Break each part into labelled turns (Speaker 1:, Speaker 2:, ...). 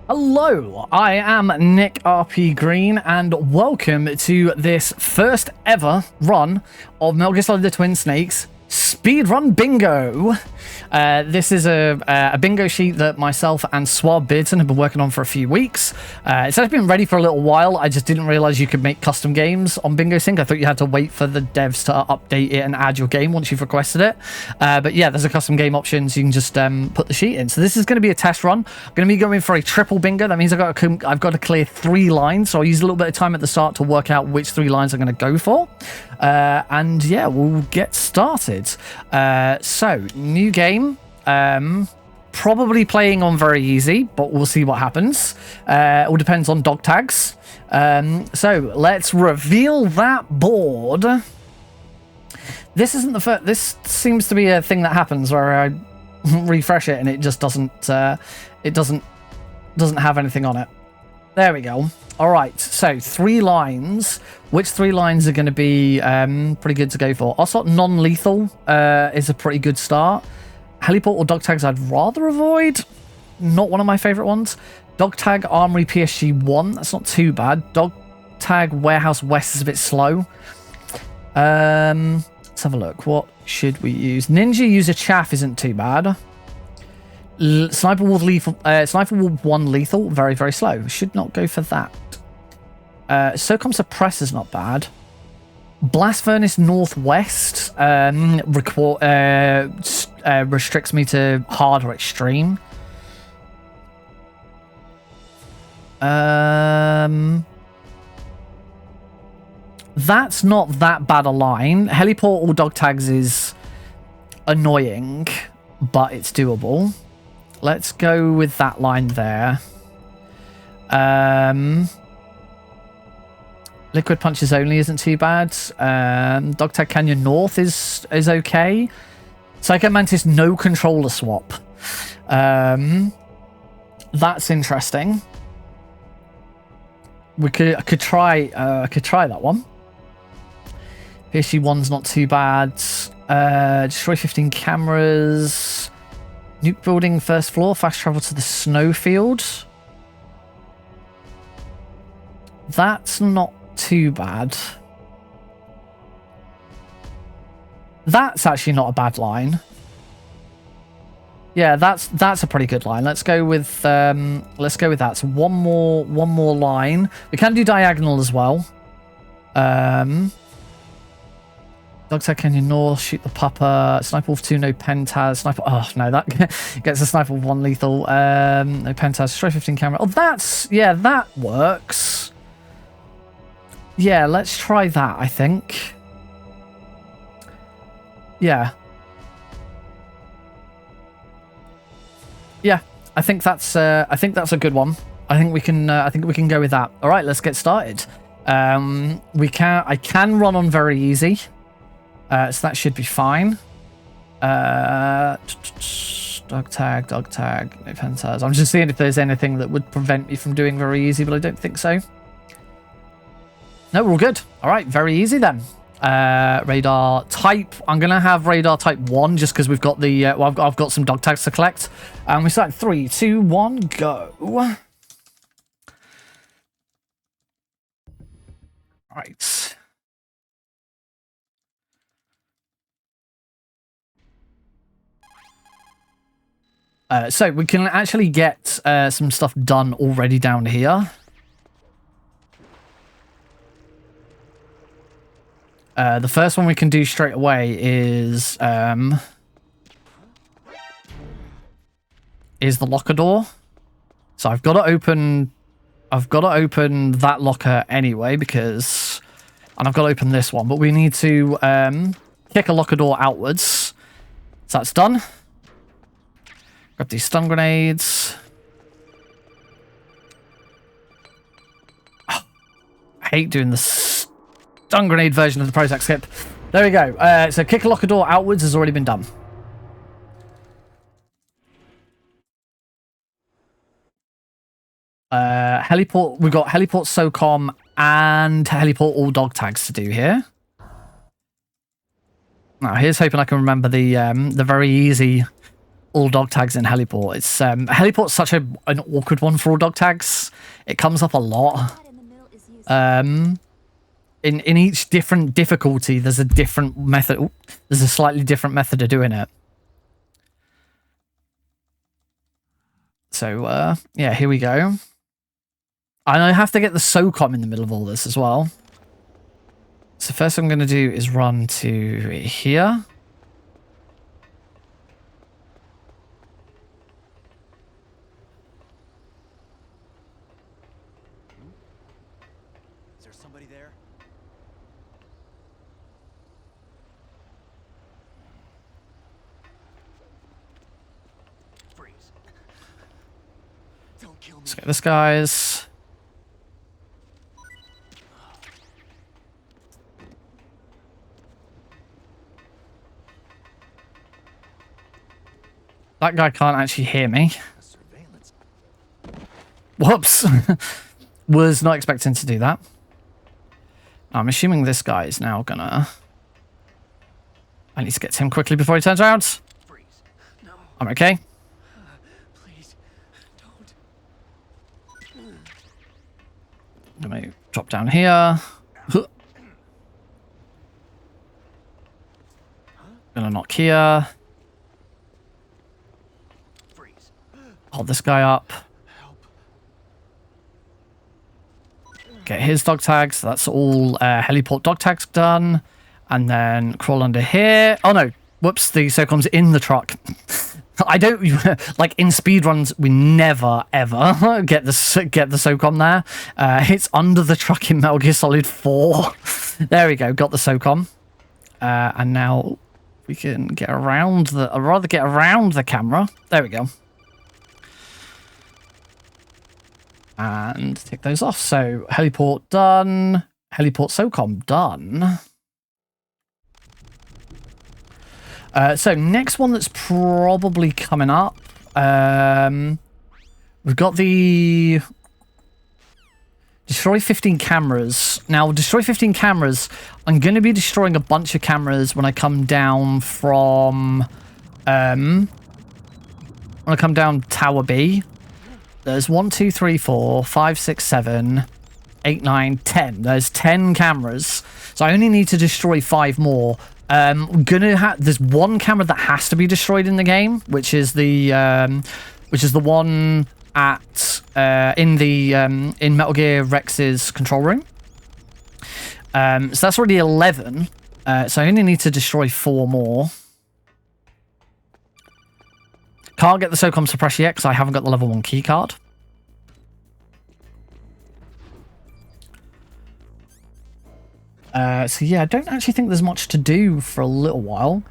Speaker 1: Hello, I am Nick RP Green, and welcome to this first ever run of Metal Gear Solid: The Twin Snakes Speedrun Bingo. This is a bingo sheet that myself and Swab Beardson have been working on for a few weeks. It's actually been ready for a little while. I just didn't realize you could make custom games on Bingo Sync. I thought you had to wait for the devs to update it and add your game once you've requested it. But yeah, there's a custom game option, so you can just put the sheet in. So this is going to be a test run. I'm going to be going for a triple bingo. That means I've got to clear 3 lines. So I'll use a little bit of time at the start to work out which 3 lines I'm going to go for. And yeah, we'll get started. So new game. Probably playing on very easy, but we'll see what happens. It all depends on dog tags. So let's reveal that board. This isn't the first. This seems to be a thing that happens where I refresh it and it just doesn't. It doesn't have anything on it. There we go. All right. So 3 lines. Which 3 lines are going to be pretty good to go for? Also, non-lethal is a pretty good start. Heliport or dog tags I'd rather avoid. Not one of my favorite ones. Dog tag Armory PSG 1. That's not too bad. Dog tag Warehouse West is a bit slow. Let's have a look. What should we use? Ninja User Chaff isn't too bad. Sniper Wolf lethal. Sniper Wolf 1 lethal. Very, very slow. Should not go for that. SOCOM Suppressor's not bad. Blast Furnace Northwest restricts me to hard or extreme. That's not that bad a line. Heliport or dog tags is annoying, but it's doable. Let's go with that line there. Liquid Punches Only isn't too bad. Dog Tag Canyon North is okay. Psycho Mantis no controller swap. That's interesting. I could try that one. PSG 1's not too bad. Destroy 15 cameras. Nuke building first floor. Fast travel to the snowfield. That's not too bad. That's actually not a bad line. Yeah, that's a pretty good line. Let's go with that. So one more line. We can do diagonal as well. Dog Tag Canyon North, shoot the pupper. Sniper Wolf 2, no Pentaz. Sniper. Oh no, that gets a Sniper Wolf 1 lethal. No Pentaz. Destroy 15 camera. Oh, that works. Yeah, let's try that, I think. Yeah. Yeah, I think that's a good one. I think we can go with that. All right, let's get started. I can run on very easy. So that should be fine. Dog tag, no Pentaz. I'm just seeing if there's anything that would prevent me from doing very easy, but I don't think so. No, we're all good. All right, very easy then. Radar type. I'm gonna have radar type 1 just because we've got the. I've got some dog tags to collect. And we start 3, 2, 1, go. Right. So we can actually get some stuff done already down here. The first one we can do straight away is the locker door. So I've got to open that locker anyway and I've got to open this one, but we need to kick a locker door outwards. So that's done. Grab these stun grenades. Oh, I hate doing the stun grenade version of the Prozac skip. There we go. So kick a locker door outwards has already been done. Heliport. We've got Heliport SOCOM and Heliport all dog tags to do here. Now here's hoping I can remember the very easy all dog tags in heliport. It's heliport's such an awkward one for all dog tags. It comes up a lot. In each different difficulty, there's a different method. There's a slightly different method of doing it. So yeah, here we go. And I have to get the SOCOM in the middle of all this as well. So first I'm going to do is run to here.
Speaker 2: Is there somebody there? Freeze. Don't kill me.
Speaker 1: Let's get this guy's. That guy can't actually hear me. Whoops. Was not expecting to do that. I'm assuming this guy is now gonna... I need to get to him quickly before he turns around.
Speaker 2: Freeze. No.
Speaker 1: I'm okay.
Speaker 2: Please. Don't.
Speaker 1: I'm gonna drop down here. Gonna knock here.
Speaker 2: Freeze.
Speaker 1: Hold this guy up.
Speaker 2: Help.
Speaker 1: Get his dog tags. So that's all heliport dog tags done. And then crawl under here. Oh no. Whoops. The SOCOM's in the truck. I don't... Like, in speedruns, we never, ever get the SOCOM there. It's under the truck in Metal Gear Solid 4. There we go. Got the SOCOM. And now we can get around the... I'd rather get around the camera. There we go. And take those off. So, heliport done. Heliport SOCOM done. So, next one that's probably coming up. We've got the... Destroy 15 cameras. Now, destroy 15 cameras. I'm going to be destroying a bunch of cameras when I come down from... when I come down Tower B. There's 1, 2, 3, 4, 5, 6, 7, 8, 9, 10. There's 10 cameras. So I only need to destroy 5 more. There's one camera that has to be destroyed in the game, which is the one at in Metal Gear Rex's control room. So that's already 11. So I only need to destroy 4 more. Can't get the SOCOM suppressor yet because I haven't got the level 1 keycard. So yeah, I don't actually think there's much to do for a little while.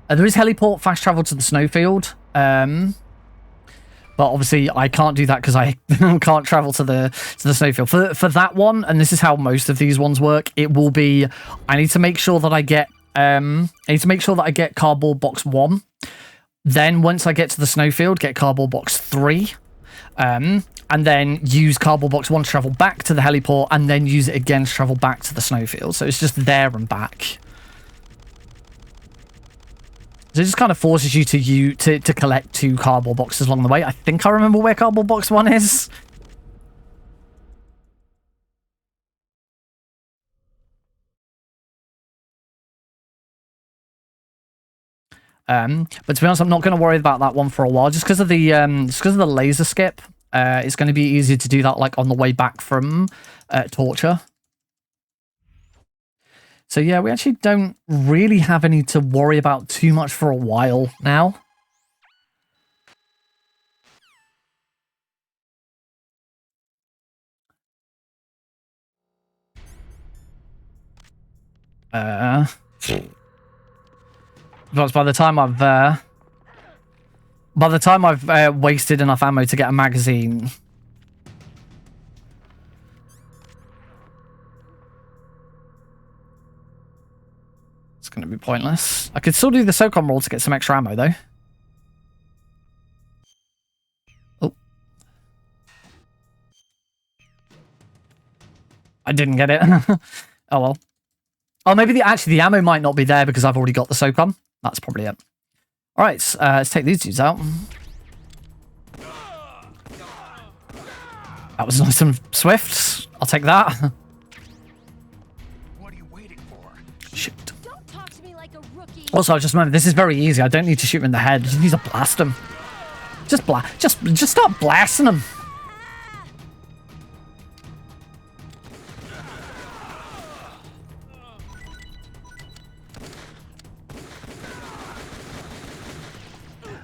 Speaker 1: There is heliport fast travel to the snowfield. But obviously I can't do that because I can't travel to the snowfield. For that one, and this is how most of these ones work, it will be I need to make sure that I get cardboard box 1. Then once I get to the snowfield, get cardboard box 3. And then use cardboard box 1 to travel back to the heliport, and then use it again to travel back to the snowfield. So it's just there and back. So it just kind of forces you to collect 2 cardboard boxes along the way. I think I remember where cardboard box 1 is. But to be honest, I'm not going to worry about that one for a while, just because of the laser skip. It's going to be easier to do that like on the way back from Torture. So yeah, we actually don't really have any to worry about too much for a while now. Because by the time I've wasted enough ammo to get a magazine, it's going to be pointless. I could still do the SOCOM roll to get some extra ammo, though. Oh. I didn't get it. Oh, well. Oh, maybe the ammo might not be there because I've already got the SOCOM. That's probably it. All right, let's take these dudes out. That was nice and swift. I'll take that.
Speaker 2: What are you waiting for?
Speaker 1: Shit.
Speaker 3: Don't talk to me like a rookie.
Speaker 1: Also, I just remembered this is very easy. I don't need to shoot him in the head. I just need to blast him. Just start blasting him.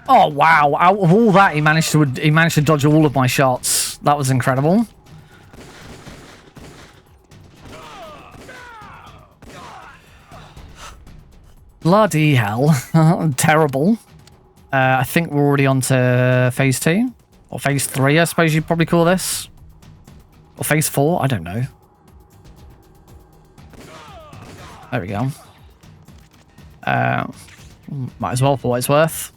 Speaker 1: Oh wow! Out of all that, he managed to dodge all of my shots. That was incredible. Bloody hell! Terrible. I think we're already on to phase 2 or phase 3. I suppose you'd probably call this, or phase 4. I don't know. There we go. Might as well for what it's worth.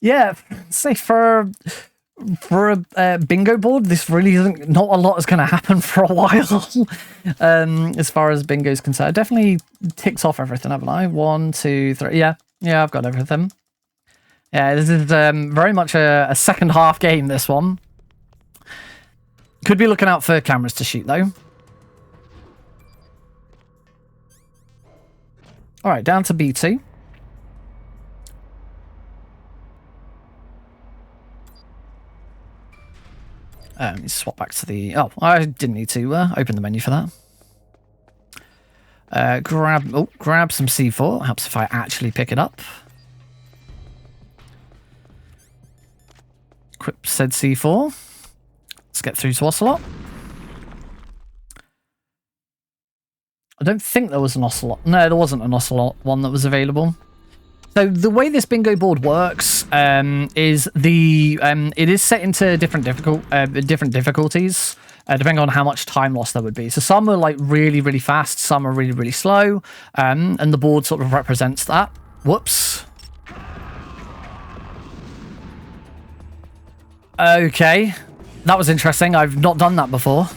Speaker 1: Yeah, say for a bingo board, this really isn't, not a lot is going to happen for a while. As far as bingo is concerned, I definitely ticked off everything, haven't I? 1, 2, 3. Yeah, I've got everything. Yeah, this is very much a second half game, this one. Could be looking out for cameras to shoot, though. All right, down to B2. Let's swap back to the... Oh, I didn't need to open the menu for that. Grab some C4. Helps if I actually pick it up. Equip said C4. Let's get through to Ocelot. I don't think there was an Ocelot. No, there wasn't an Ocelot one that was available. So the way this bingo board works is it is set into different difficulties depending on how much time loss there would be. So some are like really, really fast, some are really, really slow, and the board sort of represents that. Whoops. Okay, that was interesting. I've not done that before.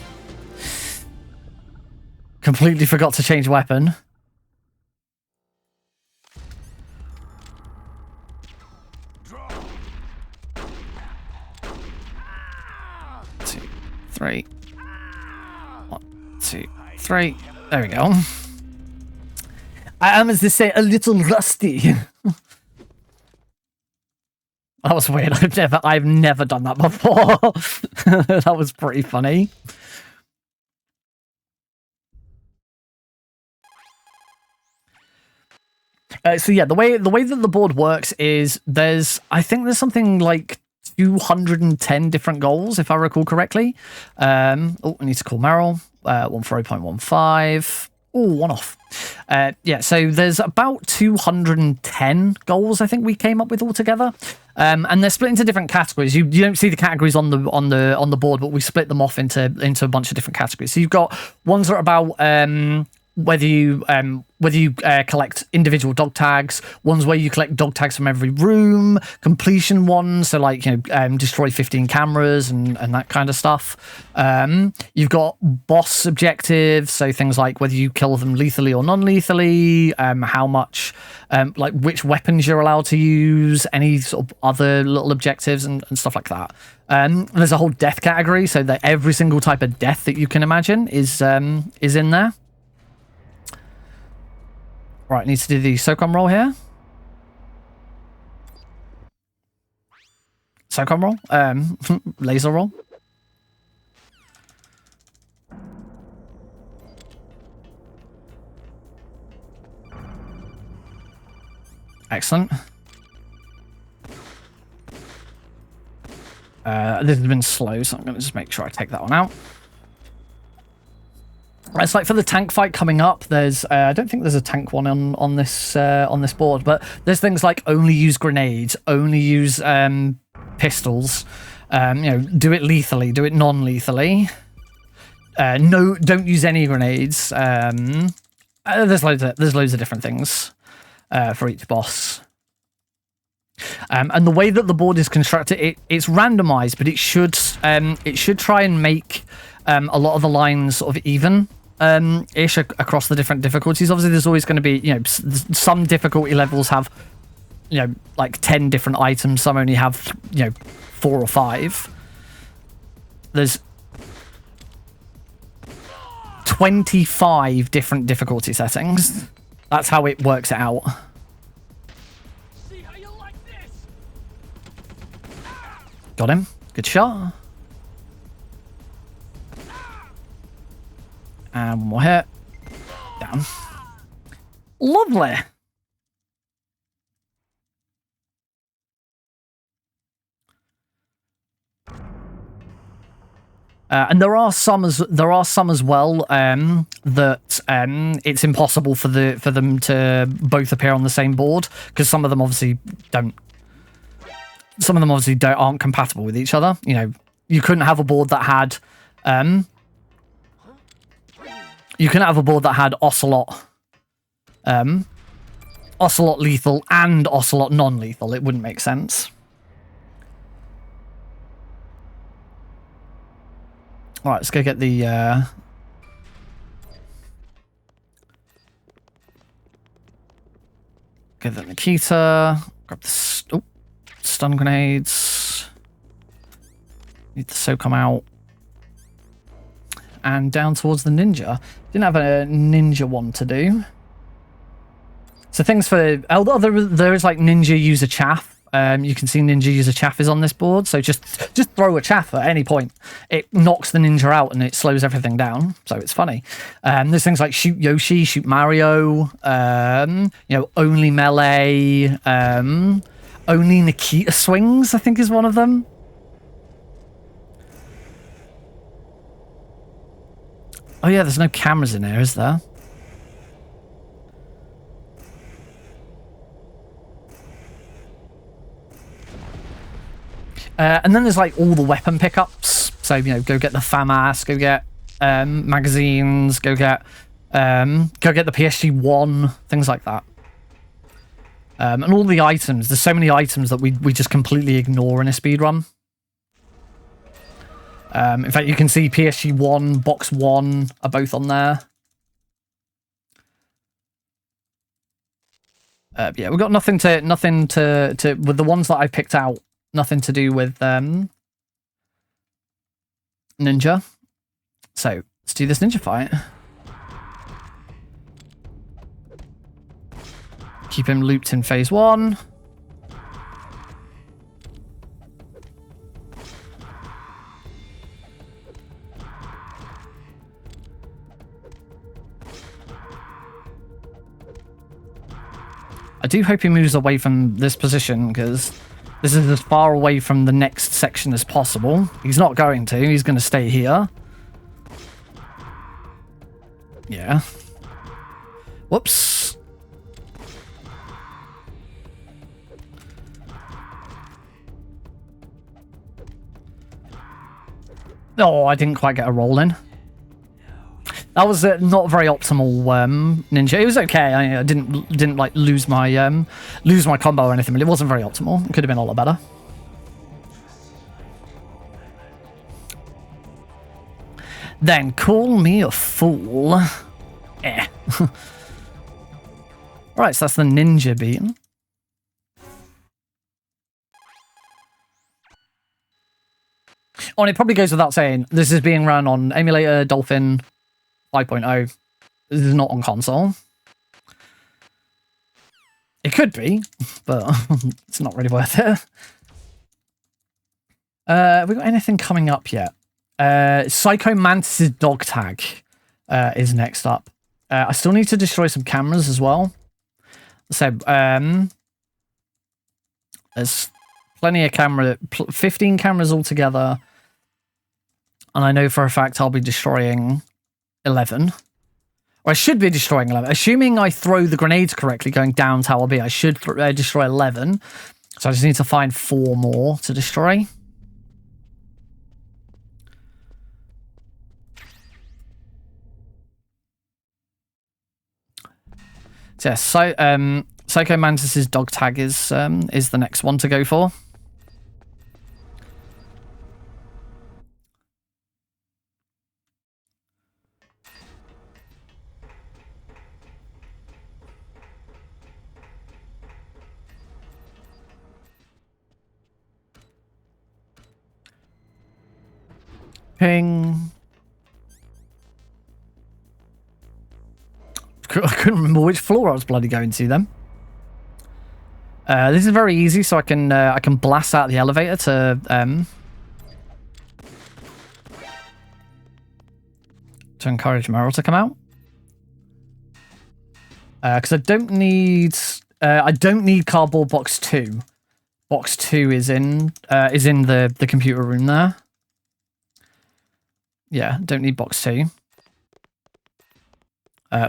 Speaker 1: Completely forgot to change weapon. Three. 1, 2, 3. There we go. I am, as they say, a little rusty. That was weird. I've never done that before. That was pretty funny. So yeah, the way that the board works is I think there's something like 210 different goals, if I recall correctly. Oh, I need to call Meryl. 140.15. Oh, one off. Yeah, so there's about 210 goals I think we came up with altogether. And they're split into different categories. You don't see the categories on the board, but we split them off into a bunch of different categories. So you've got ones that are about whether you collect individual dog tags, ones where you collect dog tags from every room, completion ones, so like, destroy 15 cameras and that kind of stuff. You've got boss objectives, so things like whether you kill them lethally or non-lethally, how much, like which weapons you're allowed to use, any sort of other little objectives and stuff like that. There's a whole death category, so that every single type of death that you can imagine is in there. Right, needs to do the SOCOM roll here. SOCOM roll? Laser roll. Excellent. This has been slow, so I'm going to just make sure I take that one out. It's like for the tank fight coming up, there's I don't think there's a tank one on this board, but there's things like only use grenades, only use pistols, do it lethally, do it non-lethally. No, don't use any grenades. There's loads of different things for each boss. And the way that the board is constructed, it's randomized, but it should try and make a lot of the lines sort of even. ish across the different difficulties. Obviously, there's always going to be, you know, some difficulty levels have, you know, like 10 different items. Some only have, you know, 4 or 5. There's 25 different difficulty settings. That's how it works it out.
Speaker 2: See how you like this?
Speaker 1: Got him. Good shot. And one more hit. Down. Lovely. And there are some as well that it's impossible for them to both appear on the same board, because some of them obviously aren't compatible with each other. You know, you couldn't have a board that had Ocelot lethal and Ocelot non-lethal. It wouldn't make sense. All right, let's go get the Nikita. Grab the stun grenades. Need the SOCOM out. And down towards the ninja. Didn't have a ninja one to do. So things for... Although there is like ninja user chaff. You can see ninja user chaff is on this board. So just throw a chaff at any point. It knocks the ninja out and it slows everything down. So it's funny. There's things like shoot Yoshi, shoot Mario. You know, only melee. Only Nikita swings, I think is one of them. Oh yeah, there's no cameras in here, is there? And then there's like all the weapon pickups. So, you know, go get the FAMAS, go get magazines, go get the PSG-1, things like that. And all the items. There's so many items that we just completely ignore in a speedrun. In fact, you can see PSG-1, Box 1 are both on there. Yeah, we've got nothing to with the ones that I picked out. Nothing to do with ninja. So let's do this ninja fight. Keep him looped in phase 1. I do hope he moves away from this position, because this is as far away from the next section as possible. He's not going to. He's going to stay here. Yeah. Whoops. Oh, I didn't quite get a roll in. That was not very optimal ninja. It was okay. I didn't like lose my combo or anything, but it wasn't very optimal. It could have been a lot better. Then call me a fool. Eh. Right, so that's the ninja beaten. Oh, and it probably goes without saying, this is being run on emulator, Dolphin 5.0. This is not on console. It could be, but it's not really worth it. Have we got anything coming up yet? Psycho Mantis' dog tag is next up. I still need to destroy some cameras as well. So, there's plenty of 15 cameras altogether. And I know for a fact I'll be destroying 11. Or I should be destroying 11. Assuming I throw the grenades correctly going down Tower B, I should destroy 11. So I just need to find 4 more to destroy. So yeah, Psycho Mantis' dog tag is the next one to go for. Ping. I couldn't remember which floor I was bloody going to then. This is very easy, so I can blast out the elevator to encourage Meryl to come out. Because I don't need cardboard box 2. Box 2 is in the computer room there. Yeah, don't need box 2.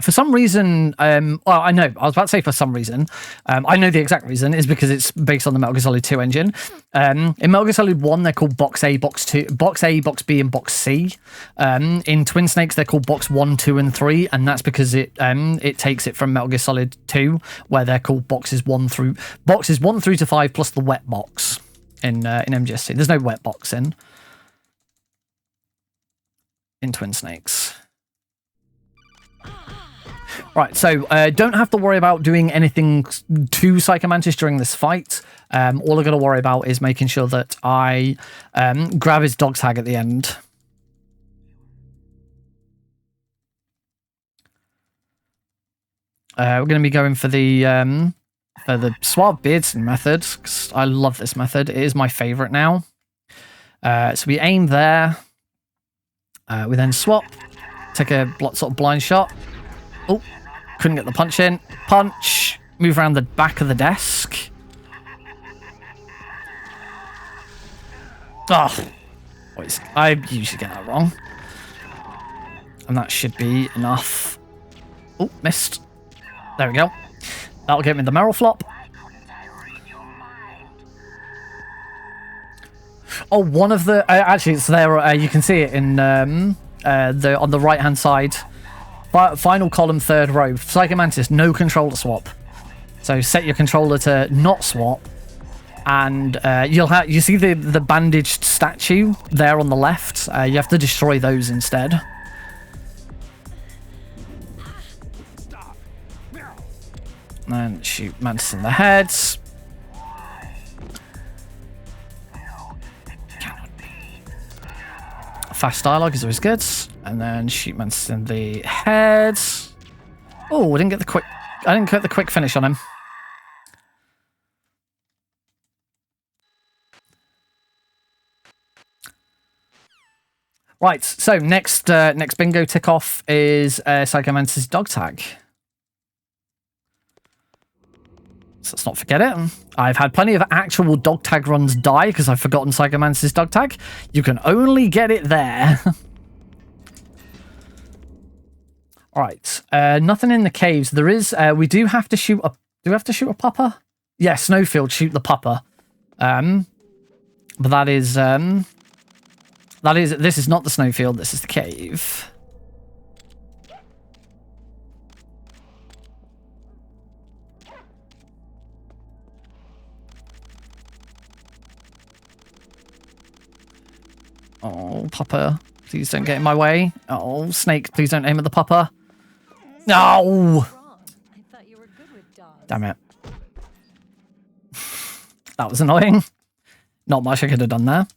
Speaker 1: For some reason, well, I know, I was about to say for some reason, I know the exact reason is because it's based on the Metal Gear Solid 2 engine. In Metal Gear Solid 1, they're called Box A, Box 2, Box A, Box B, and Box C. In Twin Snakes, they're called Box 1, 2, and 3, and that's because it takes it from Metal Gear Solid 2, where they're called boxes 1 through to 5 plus the wet box in MGS2. There's no wet box in Twin Snakes. Right, so don't have to worry about doing anything to Psychomantis during this fight. All I got to worry about is making sure that I grab his dog tag at the end. We're going to be going for the Suave Beardson method, because I love this method. It is my favorite now. So we aim there. We then swap, take a sort of blind shot. Oh, couldn't get the punch in. Punch. Move around the back of the desk. Oh, I usually get that wrong. And that should be enough. Oh, missed. There we go. That'll get me the Meryl flop. Oh, one of the... actually, it's there. You can see it in on the right-hand side. Final column, third row. Psychomantis, no controller swap. So set your controller to not swap, and you see the bandaged statue there on the left. You have to destroy those instead. And shoot Mantis in the head. Fast dialogue is always good. And then shoot Mantis in the head. Oh, I didn't get the quick finish on him. Right, so next bingo tick off is Psychomantis' dog tag. So let's not forget it. I've had plenty of actual dog tag runs die because I've forgotten Psychomantis' dog tag. You can only get it there. Alright, nothing in the caves. There is, we do have to shoot a, do we have to shoot a pupper? Yeah, Snowfield, shoot the pupper. But this is not the Snowfield, this is the cave. Oh, pupper, please don't get in my way. Oh, snake, please don't aim at the pupper. No! Damn it. That was annoying. Not much I could have done there.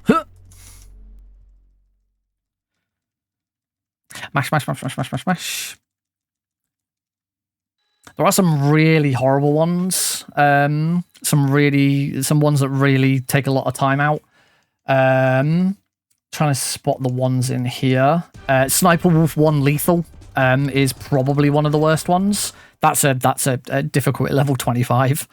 Speaker 1: Huh. Mash, mash, mash, mash, mash, mash, mash. There are some really horrible ones. Some ones that really take a lot of time out. Trying to spot the ones in here. Sniper Wolf 1 lethal is probably one of the worst ones. That's a difficulty level 25.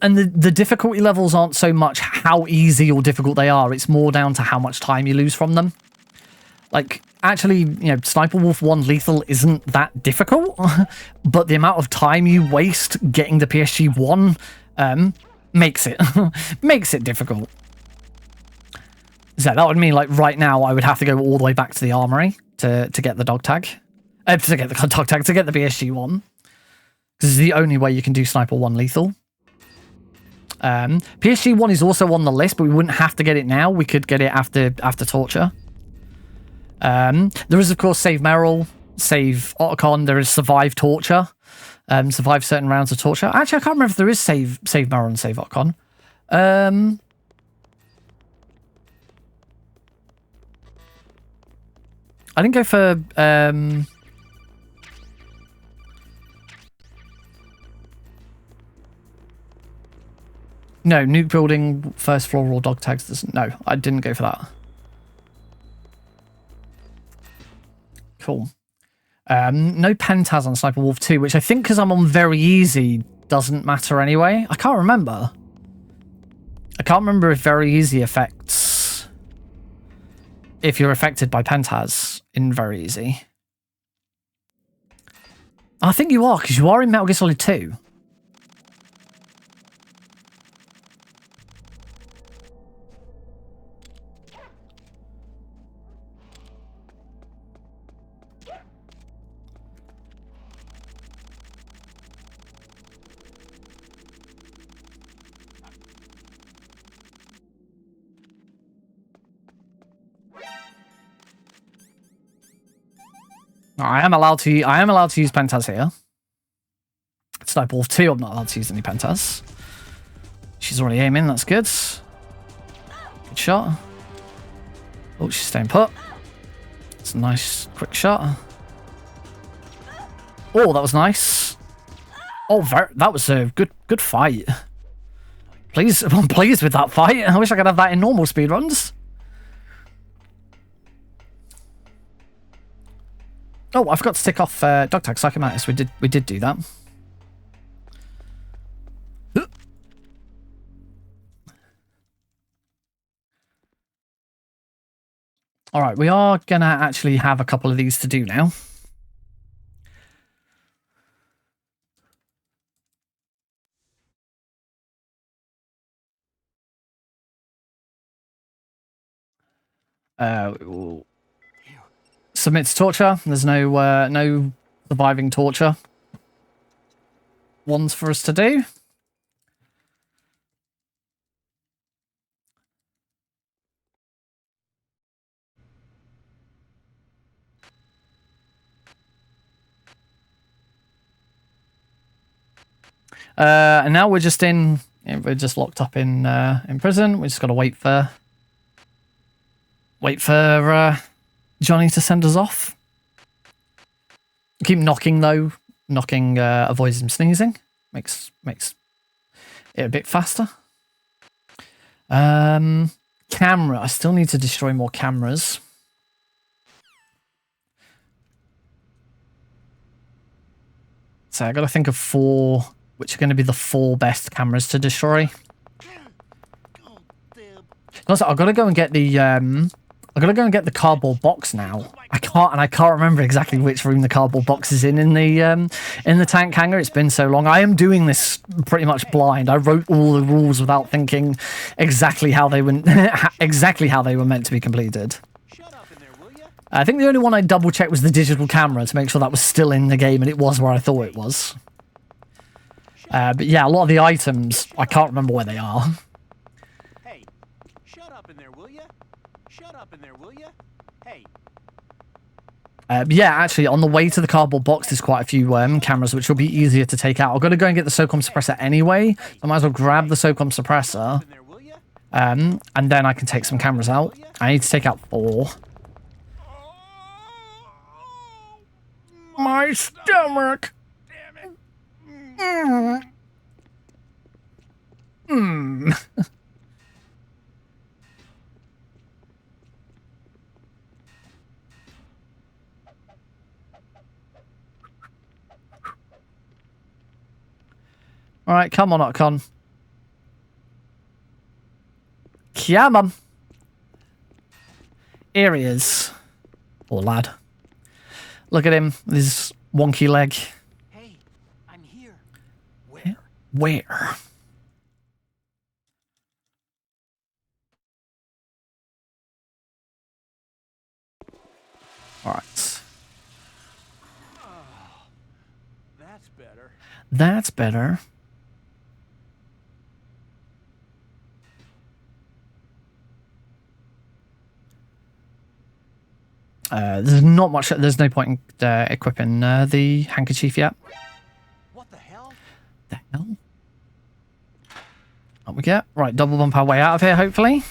Speaker 1: And the difficulty levels aren't so much how easy or difficult they are. It's more down to how much time you lose from them. Like, actually, you know, Sniper Wolf 1 lethal isn't that difficult, but the amount of time you waste getting the PSG 1 makes it difficult. So that would mean, like, right now I would have to go all the way back to the armory to get the dog tag. To get the dog tag, to get the PSG 1. Because it's the only way you can do Sniper 1 lethal. PSG 1 is also on the list, but we wouldn't have to get it now. We could get it after torture. There is, of course, Save Meryl. save Otacon, there is survive torture. Survive certain rounds of torture. Actually, I can't remember if there is save Marrow and save Otacon. I didn't go for no, nuke building, first floor, or dog tags. No, I didn't go for that. Cool. No Pentaz on Sniper Wolf 2, which I think because I'm on very easy doesn't matter anyway. I can't remember. I can't remember if very easy affects if you're affected by Pentaz in very easy. I think you are, because you are in Metal Gear Solid 2. I am allowed to use Pentaz here. Sniper Wolf 2, I'm not allowed to use any Pentaz. She's already aiming, that's good. Good shot. Oh, she's staying put. It's a nice quick shot. Oh, that was nice. Oh, that was a good fight. I'm pleased with that fight. I wish I could have that in normal speedruns. Oh, I forgot to tick off dog tag Psychomatis. We did do that. All right, we are gonna actually have a couple of these to do now. We'll submit to torture. There's no surviving torture ones for us to do. And now we're just locked up in prison. We just got to wait for Johnny to send us off. Keep knocking though. Knocking avoids him sneezing. Makes it a bit faster. Camera. I still need to destroy more cameras. So I got to think of 4, which are going to be the 4 best cameras to destroy. Also, I've got to go and get the cardboard box now. I can't remember exactly which room the cardboard box is in the tank hangar. It's been so long. I am doing this pretty much blind. I wrote all the rules without thinking exactly how they were meant to be completed. I think the only one I double checked was the digital camera to make sure that was still in the game, and it was where I thought it was. But yeah, a lot of the items I can't remember where they are.
Speaker 2: Hey, shut up in there, will ya? Shut up in there, will ya? Hey.
Speaker 1: Yeah, actually, on the way to the cardboard box, there's quite a few cameras, which will be easier to take out. I've got to go and get the SOCOM suppressor anyway. I might as well grab the SOCOM suppressor, and then I can take some cameras out. I need to take out 4. My stomach! Damn it. Alright, come on, Otacon. Come on. Here he is. Poor lad. Look at him with his wonky leg.
Speaker 2: Hey, I'm here.
Speaker 1: Where? Alright.
Speaker 2: Oh, that's better.
Speaker 1: That's better. There's not much. There's no point in equipping the handkerchief yet.
Speaker 2: What the hell?
Speaker 1: The hell? Up we get. Right, double bump our way out of here, hopefully.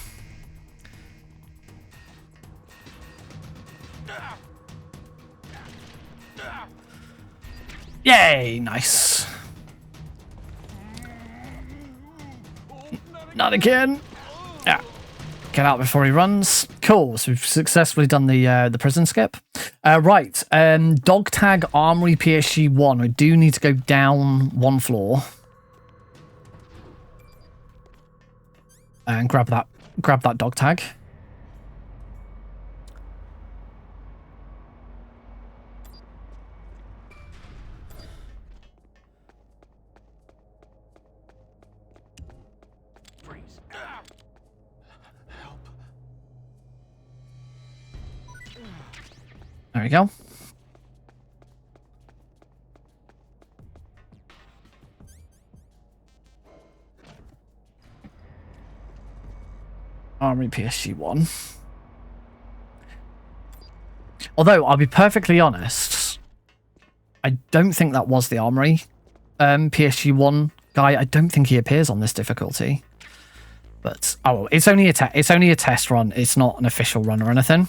Speaker 1: Yay! Nice. Not again. Yeah. Get out before he runs. Cool. So we've successfully done the prison skip. Right. Dog tag armory PSG1. We do need to go down one floor and grab that dog tag.
Speaker 2: Freeze. Help.
Speaker 1: There we go. Armory PSG1. Although, I'll be perfectly honest, I don't think that was the Armory PSG1 guy. I don't think he appears on this difficulty. But, oh, well, it's only a test run. It's not an official run or anything.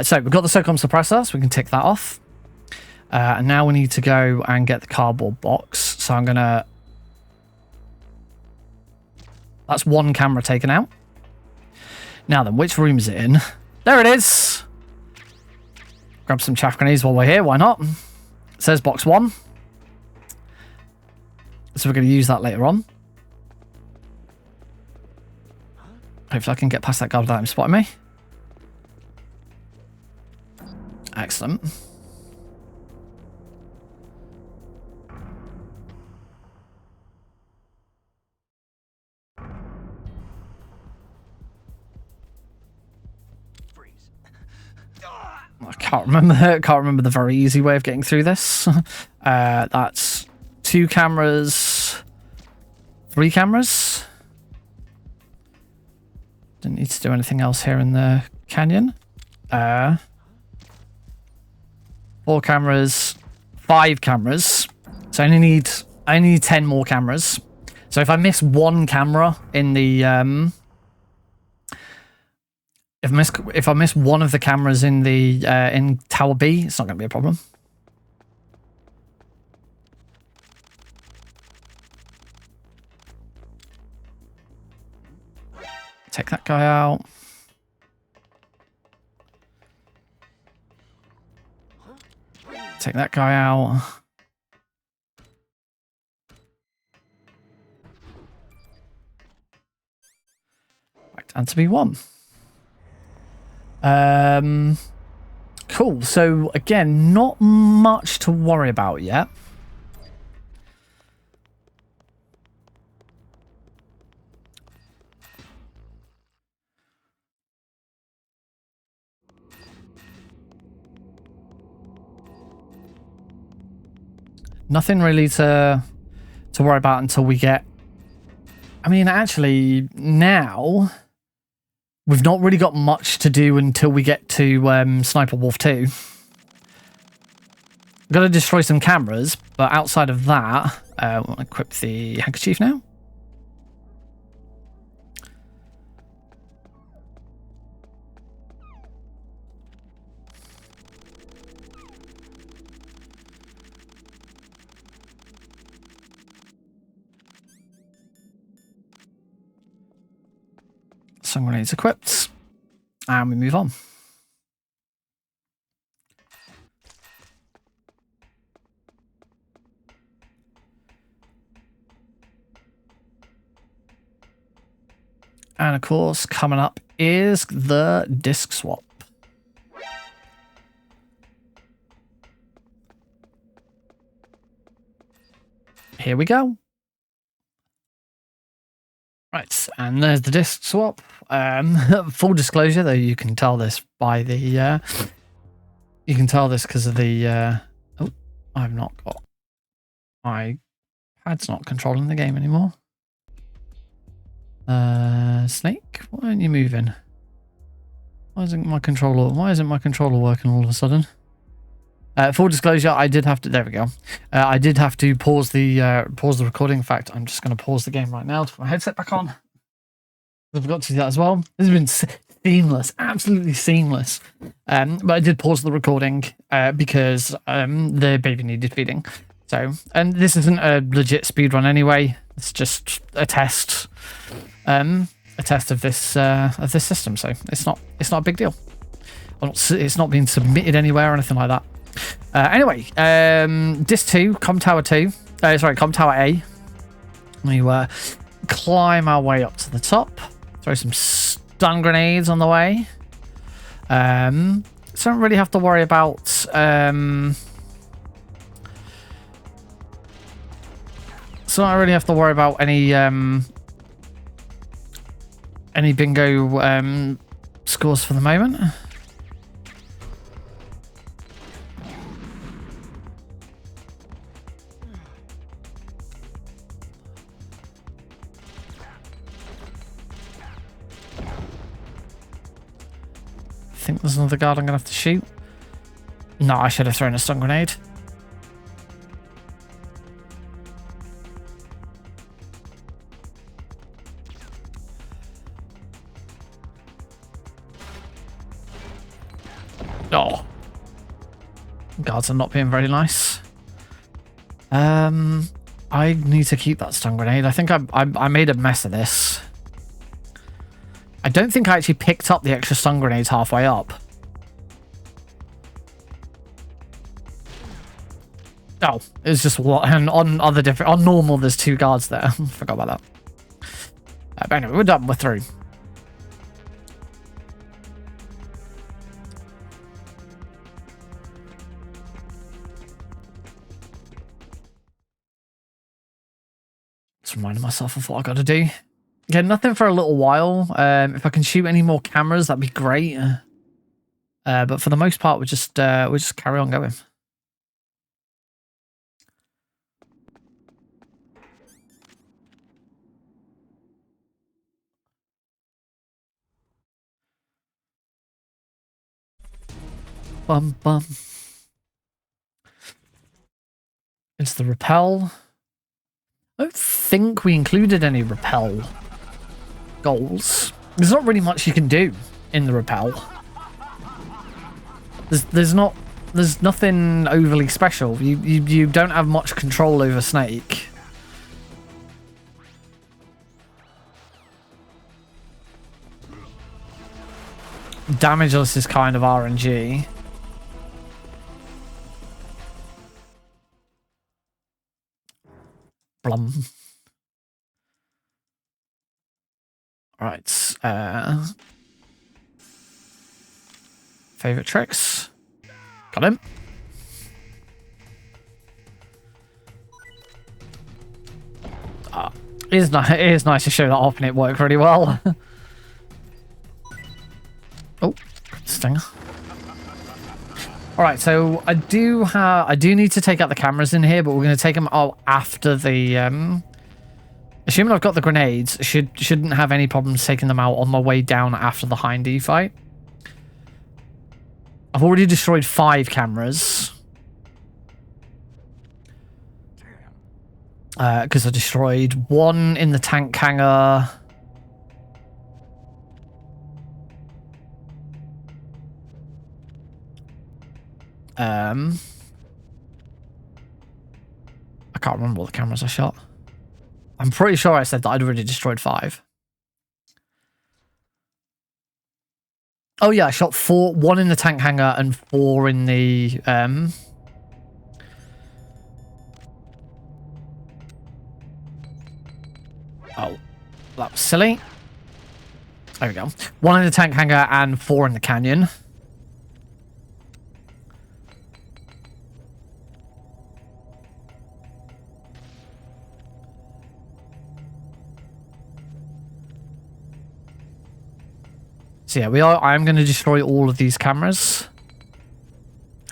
Speaker 1: So, we've got the SOCOM suppressor, so we can tick that off. And now we need to go and get the cardboard box. So I'm going to... That's one camera taken out. Now then, which room is it in? There it is! Grab some chaff grenades while we're here, why not? It says box 1. So we're going to use that later on. Hopefully I can get past that guy without him spotting me. Excellent. I can't remember the very easy way of getting through this. That's 2 cameras, 3 cameras. Didn't need to do anything else here in the canyon. 4 cameras, 5 cameras. So I only need 10 more cameras. So if I miss one camera in the if I miss one of the cameras in the in Tower B, it's not going to be a problem. Take that guy out. Take that guy out. Right, and to be 1. Cool. So again, not much to worry about yet. Nothing really to worry about until we get... I mean, actually, now... We've not really got much to do until we get to Sniper Wolf 2. We've got to destroy some cameras, but outside of that, we'll equip the handkerchief now. Sun grenades equipped, and we move on. And of course, coming up is the disc swap. Here we go. Right, and there's the disc swap. Full disclosure, though, you can tell this by the you can tell this because of the oh, I've not got my pad's not controlling the game anymore. Snake, why aren't you moving? Why isn't my controller working all of a sudden? Full disclosure, I did have to. There we go. I did have to pause the recording. In fact, I'm just going to pause the game right now to put my headset back on. I forgot to do that as well. This has been seamless, absolutely seamless. But I did pause the recording because the baby needed feeding. So, and this isn't a legit speedrun anyway. It's just a test, of this system. So it's not a big deal. It's not being submitted anywhere or anything like that. Anyway, Disc 2, Com Tower 2. Com Tower A. We climb our way up to the top. Throw some stun grenades on the way. So I don't really have to worry about any bingo scores for the moment. I think there's another guard I'm gonna have to shoot. No, I should have thrown a stun grenade. Oh, guards are not being very nice. I need to keep that stun grenade. I think I made a mess of this. I don't think I actually picked up the extra stun grenades halfway up. Oh, it's just what, and on normal there's 2 guards there. Forgot about that. But anyway, we're done. We're through. Just reminding myself of what I got to do. Yeah, nothing for a little while. If I can shoot any more cameras, that'd be great. But for the most part, we'll just carry on going. Bum bum. It's the rappel. I don't think we included any rappel goals. There's not really much you can do in the rappel. There's nothing overly special. You don't have much control over Snake. Damageless is kind of RNG. Blum. Right. Favorite tricks. Got him. It is nice to show that off, and it worked really well. Oh, stinger. All right, so I do need to take out the cameras in here, but we're going to take them out after the. Assuming I've got the grenades, shouldn't have any problems taking them out on my way down after the Hind E fight. I've already destroyed 5 cameras. Because I destroyed 1 in the tank hangar. I can't remember what the cameras I shot. I'm pretty sure I said that I'd already destroyed 5. Oh yeah, I shot 4, 1 in the tank hangar and 4 in the Oh, that was silly. There we go. 1 in the tank hangar and 4 in the canyon. So yeah, I'm going to destroy all of these cameras.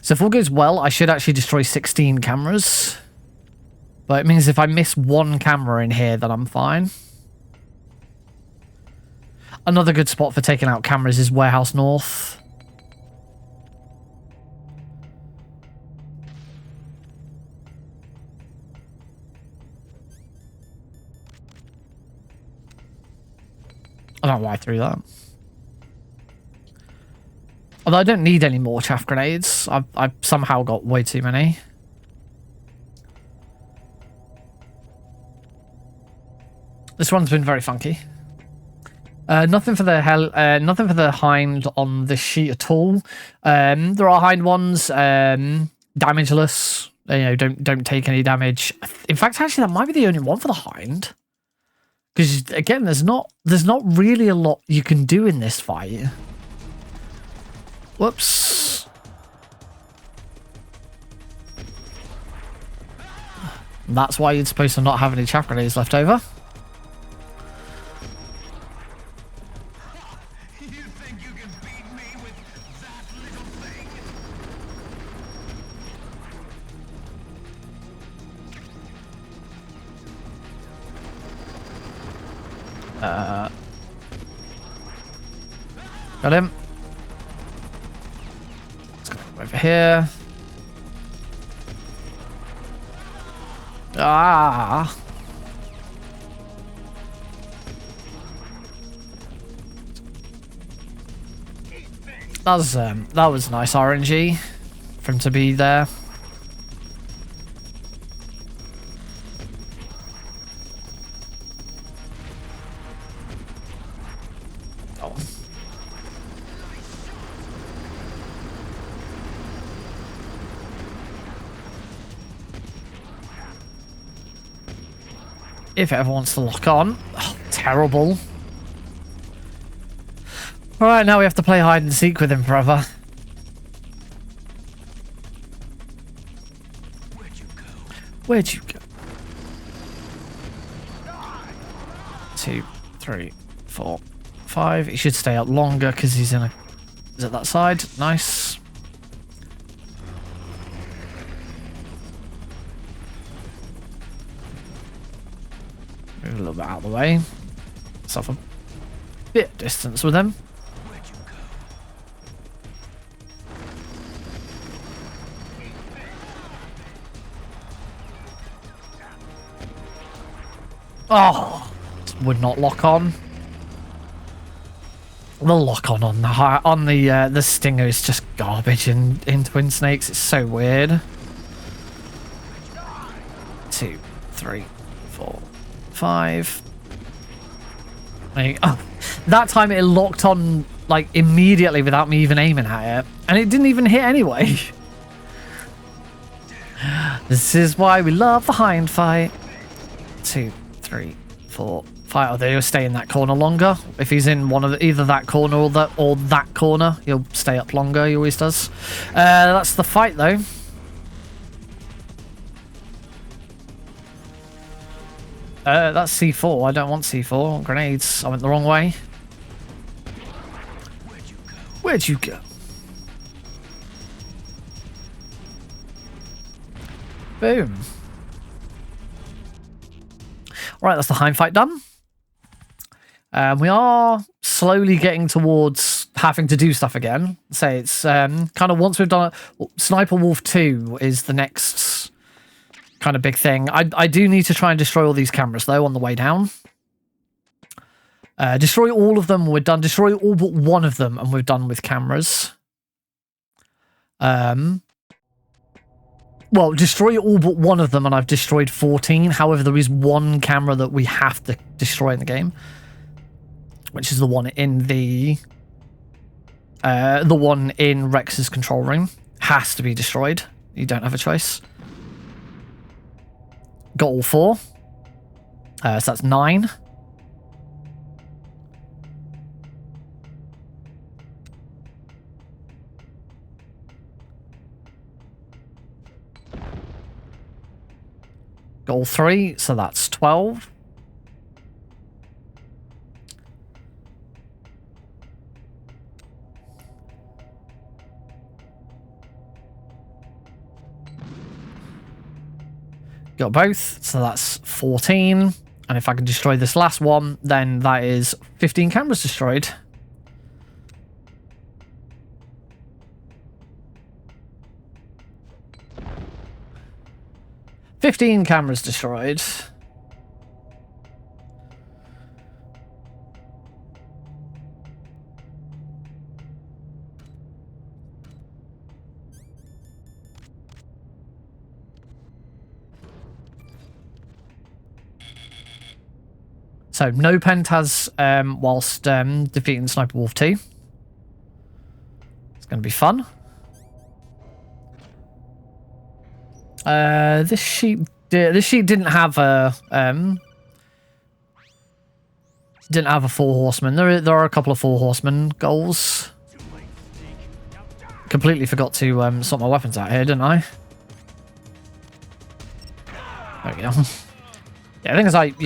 Speaker 1: So if all goes well, I should actually destroy 16 cameras. But it means if I miss 1 camera in here, then I'm fine. Another good spot for taking out cameras is Warehouse North. I don't know why I threw that. Although I don't need any more chaff grenades. I've somehow got way too many. This one's been very funky. Nothing for the hind on this sheet at all. There are hind ones, damageless. You know, don't take any damage. In fact, actually, that might be the only one for the hind. Because again, there's not really a lot you can do in this fight. Whoops. That's why you're supposed to not have any chaff grenades left over.
Speaker 2: You think you can beat me with that little thing?
Speaker 1: Got him. Let's go over here. Ah. That was nice RNG for him to be there. Oh. If it ever wants to lock on. Oh, terrible. Alright, now we have to play hide and seek with him forever. Where'd you go? 2, 3, 4, 5. He should stay up longer because he's in a... Is it that side? Nice. Move a little bit out of the way. Stuff a bit of distance with him. Oh, would not lock on. The lock on the Stinger is just garbage in Twin Snakes. It's so weird. 2, 3, 4, 5. Oh, that time it locked on like immediately without me even aiming at it, and it didn't even hit anyway. This is why we love the hind fight. 2, 3, 4, 5. Oh, they'll stay in that corner longer. If he's in one of either that corner or that corner, he'll stay up longer. He always does. That's the fight, though. That's C4. I don't want C4. I want grenades. I went the wrong way. Where'd you go? Boom. Right, that's the hind fight done. We are slowly getting towards having to do stuff again. So it's kind of once we've done it, Sniper Wolf 2 is the next kind of big thing. I do need to try and destroy all these cameras though on the way down. Destroy all of them, we're done. Destroy all but one of them and we're done with cameras. Well, destroy all but one of them and I've destroyed 14. However, there is one camera that we have to destroy in the game, which is the one in the one in Rex's control room. Has to be destroyed. You don't have a choice. Got all 4. So that's 9. Got all 3, so that's 12. Got both, so that's 14. And if I can destroy this last one, then that is 15 cameras destroyed. "15 cameras destroyed." So, no Pentaz whilst defeating Sniper Wolf 2. It's going to be fun. This sheet didn't have a four horseman. There are a couple of four horseman goals. Completely forgot to sort my weapons out here, didn't I? There we go. Yeah, I think it's like,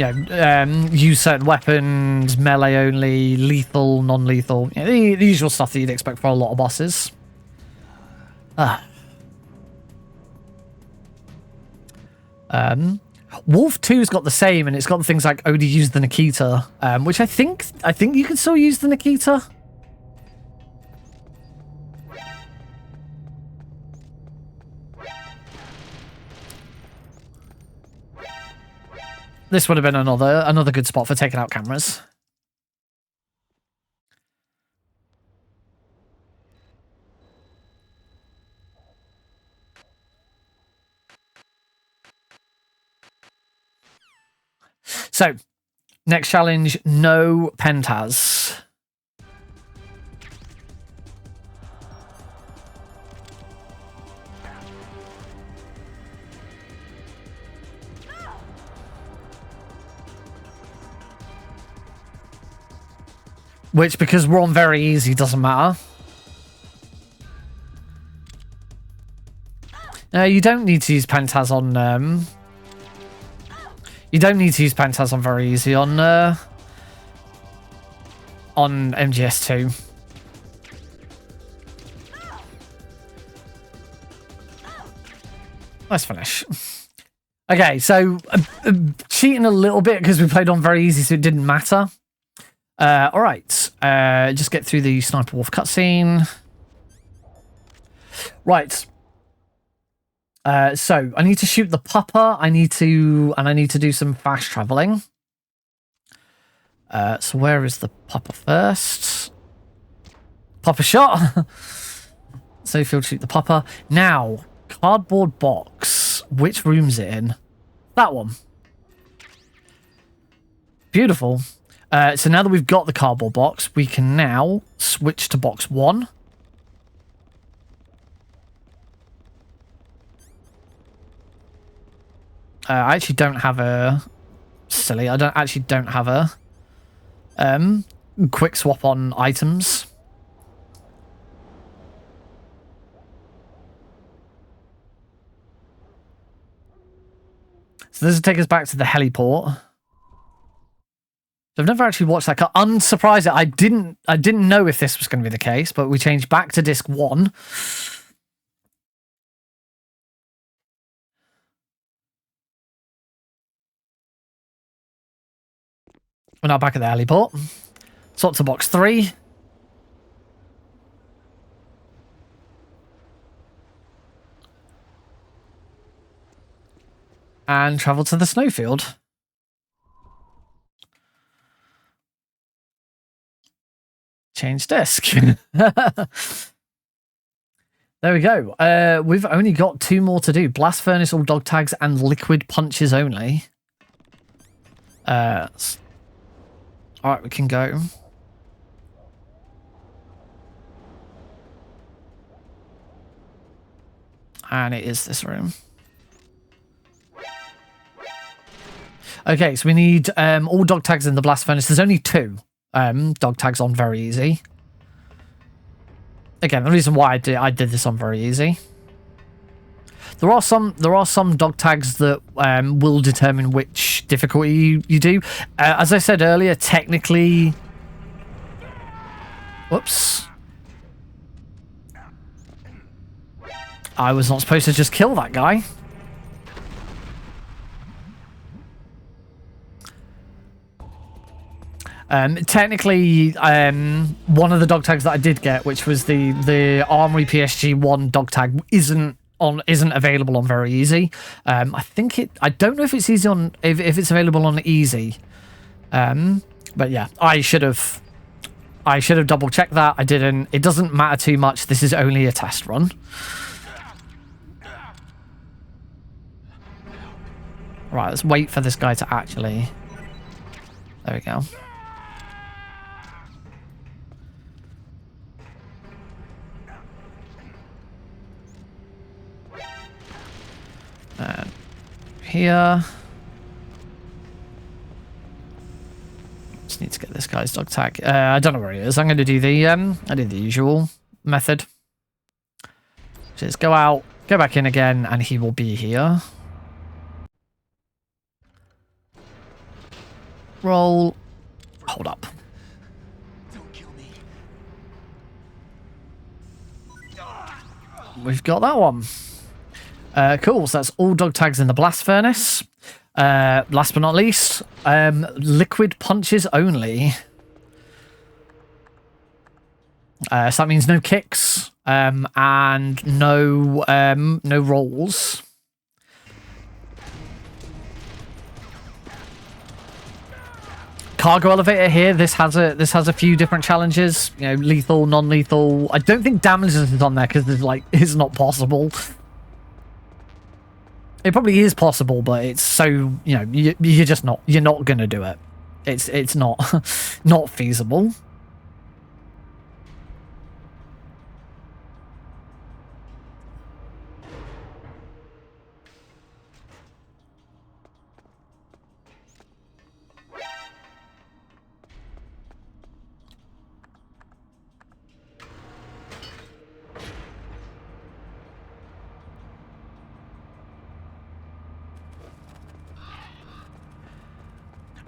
Speaker 1: use certain weapons, melee only, lethal, non-lethal. Yeah, the usual stuff that you'd expect for a lot of bosses. Wolf 2's got the same, and it's got things like only use the Nikita, which I think you can still use the Nikita. This would have been another good spot for taking out cameras. So, next challenge, no Pentaz. Which, because we're on very easy, doesn't matter. You don't need to use Pentaz on... you don't need to use Pentaz on very easy on MGS2. Let's finish. Okay, so cheating a little bit because we played on very easy, so it didn't matter. All right, just get through the Sniper Wolf cutscene. Right. So I need to shoot the pupper. I need to do some fast traveling. So where is the pupper first? Pupper shot. So field shoot the pupper. Now, cardboard box. Which room's it in? That one. Beautiful. So now that we've got the cardboard box, we can now switch to box 1. I actually don't have a... Silly, I don't have a quick swap on items. So this will take us back to the heliport. I've never actually watched that. Unsurprised, I didn't know if this was going to be the case, but we changed back to disc 1. We're now back at the heliport. Swap to box 3. And travel to the snowfield. Change disc. There we go. We've only got 2 more to do. Blast Furnace, all dog tags, and liquid punches only. Alright, we can go. And it is this room. Okay, so we need all dog tags in the Blast Furnace. There's only 2 dog tags on very easy. Again, the reason why I did this on very easy. There are some dog tags that will determine which difficulty you do. As I said earlier, technically... Whoops. I was not supposed to just kill that guy. Technically, one of the dog tags that I did get, which was the Armory PSG1 dog tag, isn't available on very easy. I don't know if it's easy on if it's available on easy. But yeah, I should have double checked that. I didn't. It doesn't matter too much. This is only a test run. Right, let's wait for this guy to actually... There we go. And here... Just need to get this guy's dog tag. I don't know where he is. I'm going to do the I did the usual method. Just go out, go back in again, and he will be here. Roll. Hold up.
Speaker 2: Don't kill me.
Speaker 1: We've got that one. Cool. So that's all dog tags in the blast furnace. Last but not least, liquid punches only. So that means no kicks and no rolls. Cargo elevator here. This has a few different challenges. You know, lethal, non-lethal. I don't think damage is on there because it's not possible. It probably is possible, but it's so, you know, you're not gonna do it. It's not not feasible.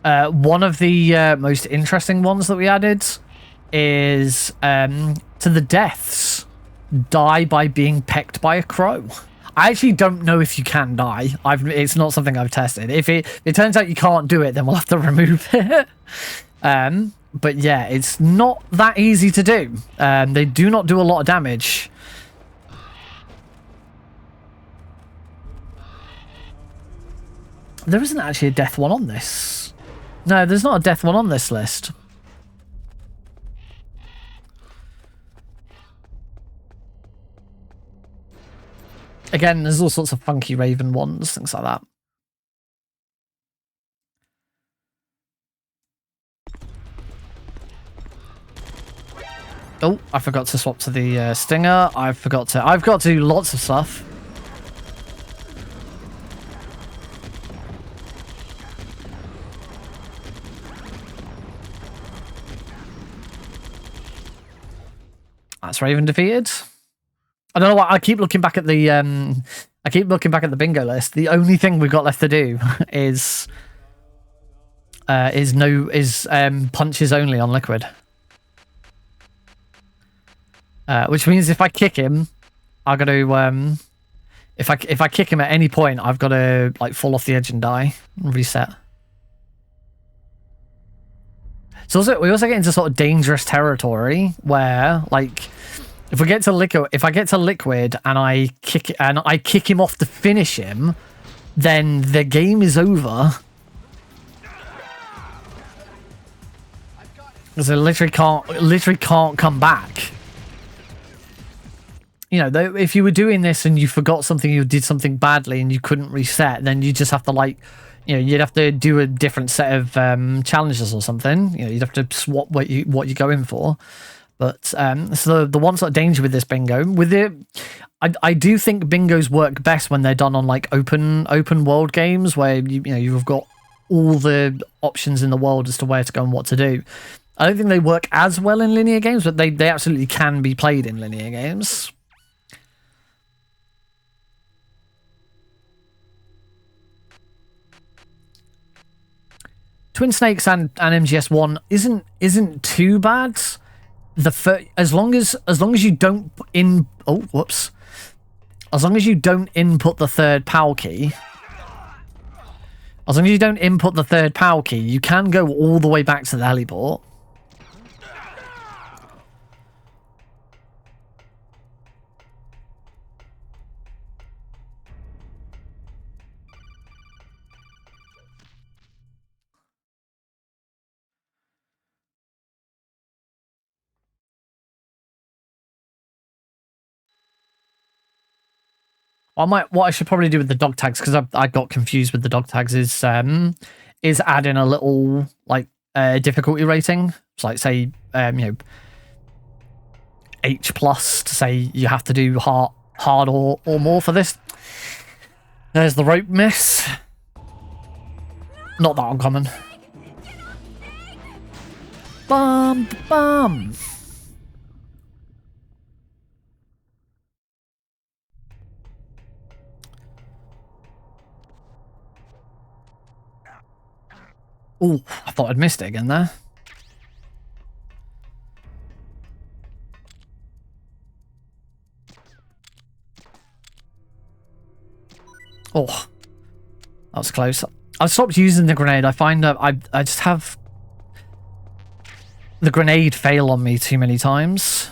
Speaker 1: One of the most interesting ones that we added is to the deaths. Die by being pecked by a crow. I actually don't know if you can die. It's not something I've tested. If it turns out you can't do it, then we'll have to remove it. But yeah, it's not that easy to do. They do not do a lot of damage. There isn't actually a death one on this. No, there's not a death one on this list. Again, there's all sorts of funky Raven ones, things like that. Oh, I forgot to swap to the Stinger. I've got to do lots of stuff. That's Raven defeated. I don't know why I keep looking back at the bingo list. The only thing we've got left to do is punches only on liquid. Which means if I kick him, I got to if I kick him at any point, I've got to like fall off the edge and die and reset. So we also get into sort of dangerous territory where, like, if I get to liquid and I kick him off to finish him, then the game is over. Because I literally can't come back. You know, though, if you were doing this and you forgot something, you did something badly and you couldn't reset, then you just have to, like, you know, you'd have to do a different set of challenges or something. You know, you'd have to swap what you go in for. But so the one sort of danger with this bingo, I do think bingos work best when they're done on like open world games where you've got all the options in the world as to where to go and what to do. I don't think they work as well in linear games, but they absolutely can be played in linear games. Twin Snakes and MGS1 isn't too bad. As long as you don't as long as you don't input the third PAL key, As long as you don't input the third PAL key, you can go all the way back to the heliport. What I should probably do with the dog tags, because I got confused with the dog tags, is add in a little like difficulty rating. It's like say H plus to say you have to do hard or more for this. There's the rope miss. Not that uncommon. Bum bum. Oh, I thought I'd missed it again there. Oh, that was close. I've stopped using the grenade. I find that I just have the grenade fail on me too many times.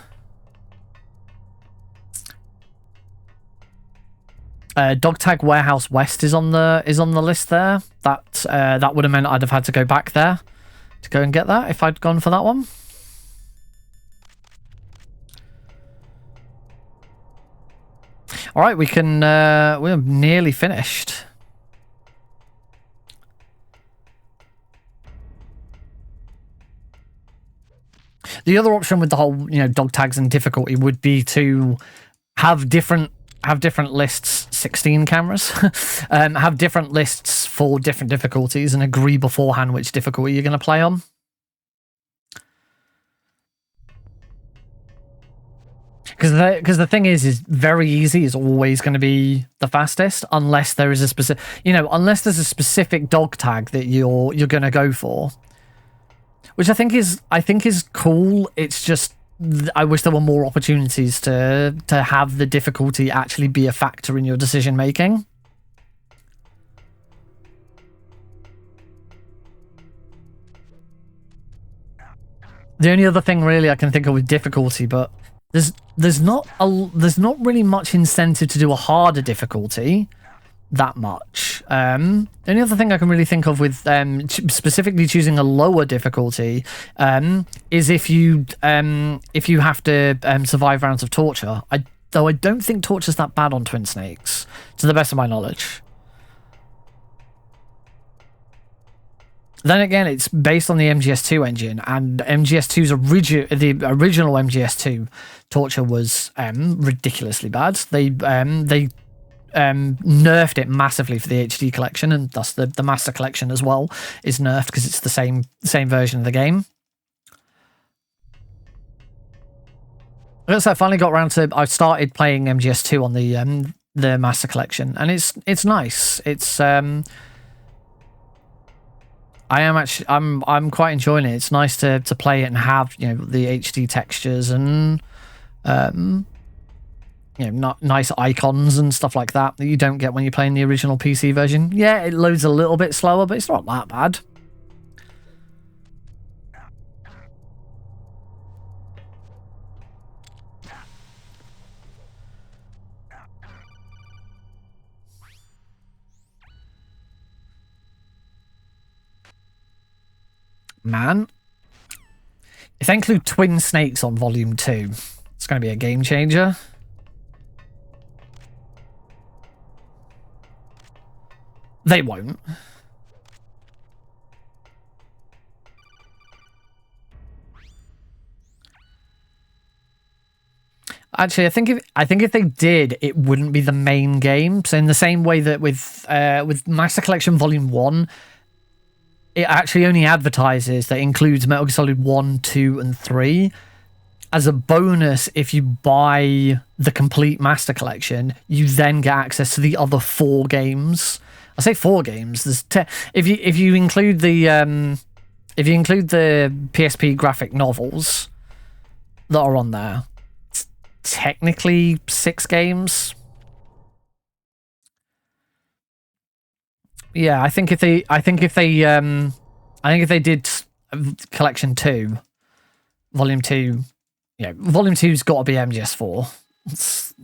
Speaker 1: Dog tag warehouse west is on the list there. That would have meant I'd have had to go back there to go and get that if I'd gone for that one. All right, we can. We're nearly finished. The other option with the whole dog tags and difficulty would be to have different lists, 16 cameras, have different lists for different difficulties and agree beforehand which difficulty you're going to play on. Because the thing is very easy is always going to be the fastest unless there is a specific, unless there's a specific dog tag that you're going to go for, which I think is cool. It's just I wish there were more opportunities to have the difficulty actually be a factor in your decision making. The only other thing really I can think of with difficulty, but there's not really much incentive to do a harder difficulty that much. The only other thing I can really think of with specifically choosing a lower difficulty is if you have to survive rounds of torture. Though I don't think torture's that bad on Twin Snakes, to the best of my knowledge. Then again, it's based on the MGS2 engine, and MGS2's the original MGS2 torture was ridiculously bad. They nerfed it massively for the HD collection, and thus the Master Collection as well is nerfed because it's the same version of the game. So I finally got around to. I started playing MGS2 on the Master Collection, and it's nice. It's I'm quite enjoying it. It's nice to play it and have the HD textures and nice icons and stuff like that you don't get when you're playing the original PC version. Yeah, it loads a little bit slower, but it's not that bad. Man, if they include Twin Snakes on Volume 2, it's going to be a game changer. They won't. Actually, I think if they did, it wouldn't be the main game. So in the same way that with Master Collection Volume 1, it actually only advertises that includes Metal Gear Solid 1, 2, and 3. As a bonus, if you buy the complete Master Collection, you then get access to the other 4 games. I say 4 games. There's if you include the PSP graphic novels that are on there, it's technically 6 games. Yeah, I think if they did collection 2, volume 2, yeah, volume 2's got to be MGS4. It's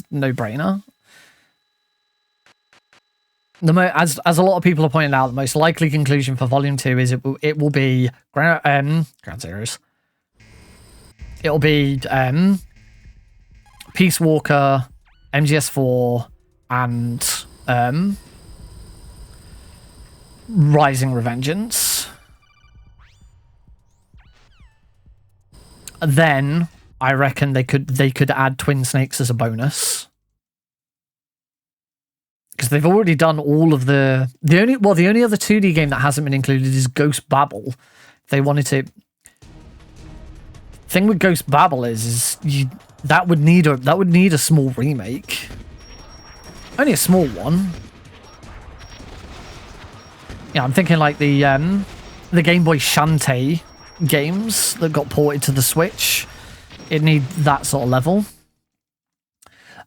Speaker 1: no brainer. As a lot of people are pointing out, the most likely conclusion for volume 2 is it will be Ground Zeroes. It'll be Peace Walker, MGS4, and Rising Revengeance. Then I reckon they could add Twin Snakes as a bonus. Because they've already done all of the only other 2D game that hasn't been included is Ghost Babel. They wanted to. Thing with Ghost Babel is that would need a small remake. Only a small one. Yeah, I'm thinking like the Game Boy Shantae games that got ported to the Switch. It'd need that sort of level.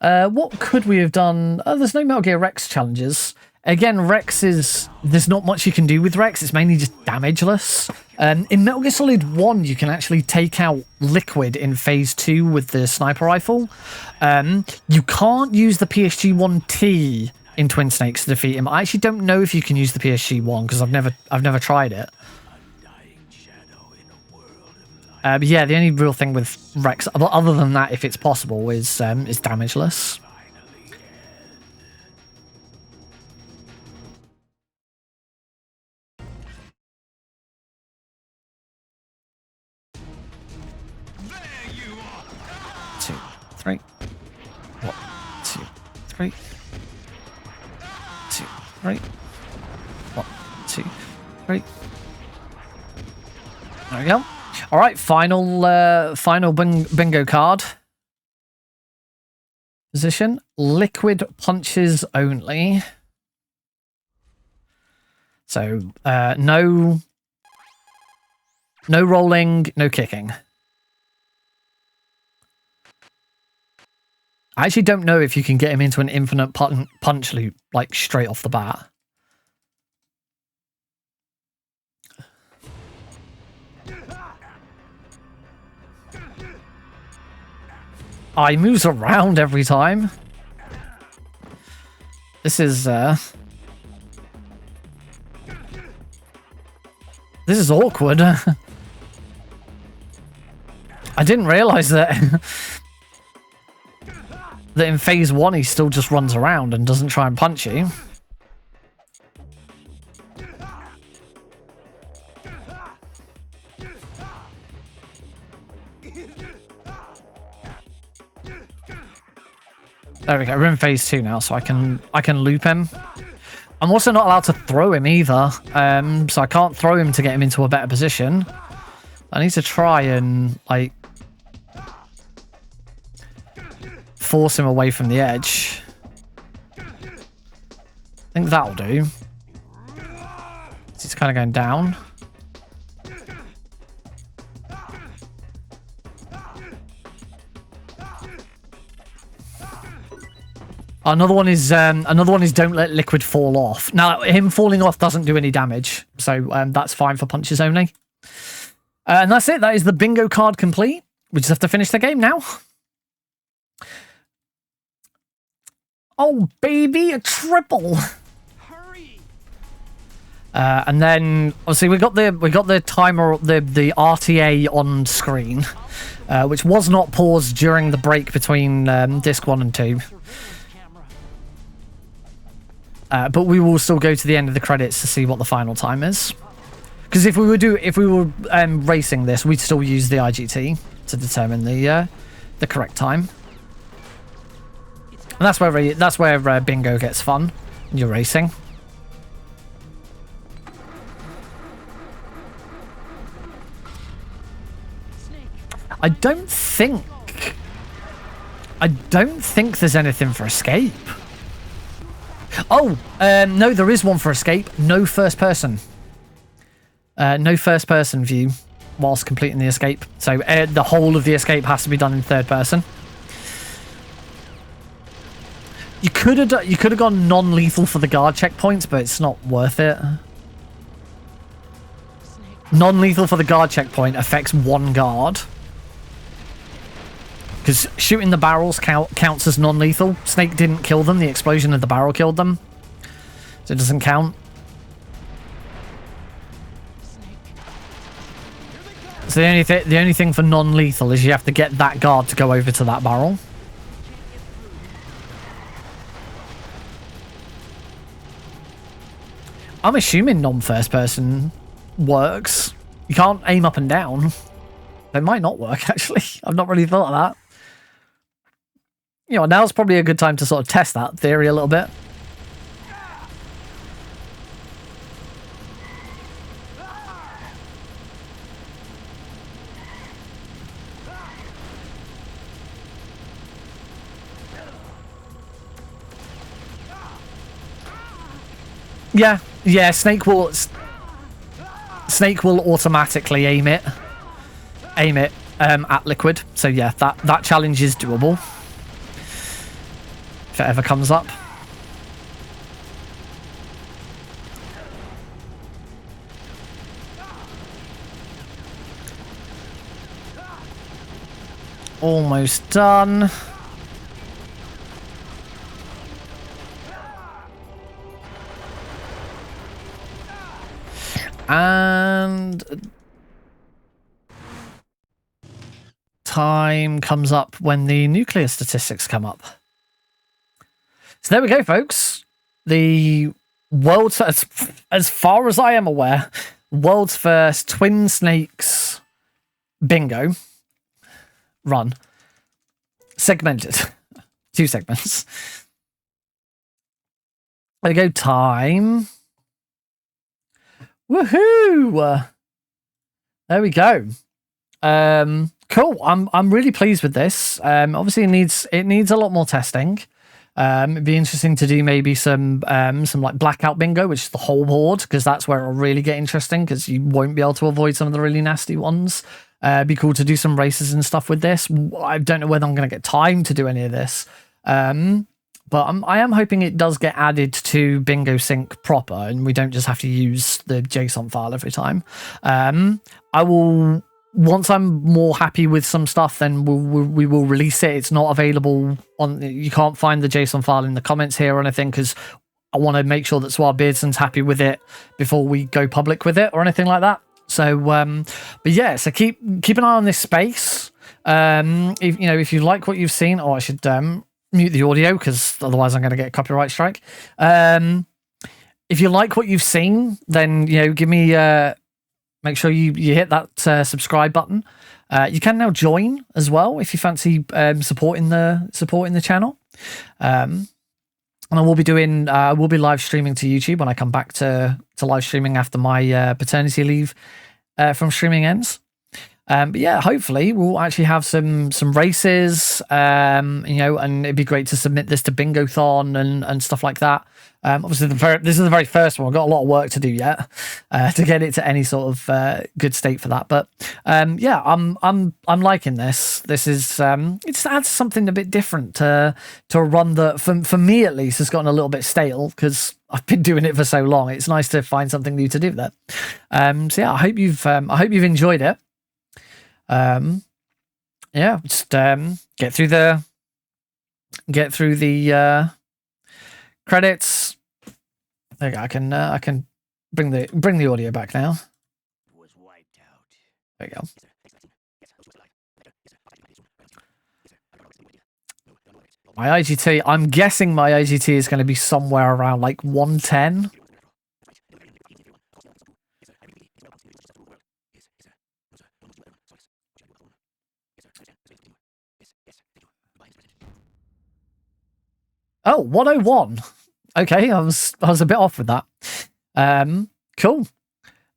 Speaker 1: What could we have done? Oh, there's no Metal Gear Rex challenges. Again, there's not much you can do with Rex. It's mainly just damageless. In Metal Gear Solid 1, you can actually take out Liquid in Phase 2 with the sniper rifle. You can't use the PSG-1T in Twin Snakes to defeat him. I actually don't know if you can use the PSG-1 because I've never tried it. But yeah, the only real thing with Rex, other than that, if it's possible, is damageless. Two, three. 1, 2, 3. 2, 3. 1, 2, 3. There we go. All right, final bingo card. Position: liquid punches only. So no rolling, no kicking. I actually don't know if you can get him into an infinite punch loop like straight off the bat. Oh, he moves around every time. This is awkward. I didn't realize that that in Phase 1 he still just runs around and doesn't try and punch you. There we go. We're in Phase 2 now, so I can loop him. I'm also not allowed to throw him either, so I can't throw him to get him into a better position. I need to try and like force him away from the edge. I think that'll do. He's kind of going down. Another one is don't let liquid fall off. Now, him falling off doesn't do any damage, so that's fine for punches only. And that's it. That is the bingo card complete. We just have to finish the game now. Oh baby, a triple!
Speaker 2: Hurry!
Speaker 1: And then obviously we got the timer, the RTA on screen, which was not paused during the break between disc 1 and 2. But we will still go to the end of the credits to see what the final time is. Because if we were racing this, we'd still use the IGT to determine the correct time. And that's where bingo gets fun when you're racing. I don't think there's anything for escape. Oh, no, there is one for escape. No first person. No first person view whilst completing the escape. So the whole of the escape has to be done in third person. You could have gone non-lethal for the guard checkpoints, but it's not worth it. Non-lethal for the guard checkpoint affects one guard. Because shooting the barrels counts as non-lethal. Snake didn't kill them. The explosion of the barrel killed them. So it doesn't count. So the only thing for non-lethal is you have to get that guard to go over to that barrel. I'm assuming non-first person works. You can't aim up and down. It might not work, actually. I've not really thought of that. You know, now's probably a good time to sort of test that theory a little bit. Yeah, Snake will automatically aim it at Liquid. So yeah, that challenge is doable if it ever comes up. Almost done. And time comes up when the nuclear statistics come up. So there we go, folks. The world's, as far as I am aware, world's first Twin Snakes bingo run. Segmented. 2 segments. There we go, time. Woohoo! There we go. Cool. I'm really pleased with this. Obviously it needs a lot more testing. It'd be interesting to do maybe some like blackout bingo, which is the whole board, because that's where it'll really get interesting, because you won't be able to avoid some of the really nasty ones. It'd be cool to do some races and stuff with this. I don't know whether I'm going to get time to do any of this. But I am hoping it does get added to Bingo Sync proper, and we don't just have to use the JSON file every time. I will, once I'm more happy with some stuff, then we will release it. It's not available on, you can't find the JSON file in the comments here or anything, because I want to make sure that Swar Beardson's happy with it before we go public with it or anything like that. So, but yeah, so keep an eye on this space. If you like what you've seen, I should mute the audio, because otherwise I'm going to get a copyright strike. If you like what you've seen, then give me make sure you hit that subscribe button. You can now join as well if you fancy supporting the channel. And I will be doing we'll be live streaming to YouTube when I come back to live streaming after my paternity leave from streaming ends. But yeah, hopefully we'll actually have some races, and it'd be great to submit this to Bingothon and stuff like that. Obviously, this is the very first one. I've got a lot of work to do yet to get it to any sort of good state for that. But yeah, I'm liking this. This is it just adds something a bit different to a run that for me at least has gotten a little bit stale, because I've been doing it for so long. It's nice to find something new to do there. So yeah, I hope you've enjoyed it. Yeah, just get through the credits. There you go. I can bring the audio back now. There you go. My IGT, I'm guessing my IGT is going to be somewhere around like 110. Oh, 101. Okay, I was a bit off with that. Cool.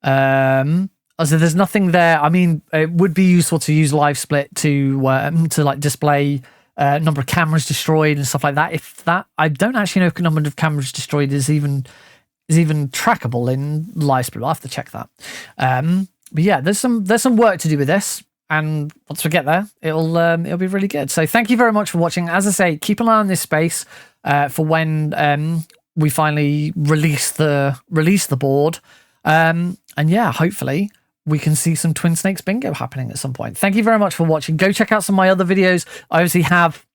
Speaker 1: So there's nothing there. I mean, it would be useful to use live split to like display number of cameras destroyed and stuff like that. If that, I don't actually know if the number of cameras destroyed is even trackable in live split. I'll have to check that. But yeah, there's some work to do with this. And once we get there, it'll be really good. So thank you very much for watching. As I say, keep an eye on this space. for when we finally release the board. And yeah, hopefully we can see some Twin Snakes bingo happening at some point. Thank you very much for watching. Go check out some of my other videos. I obviously have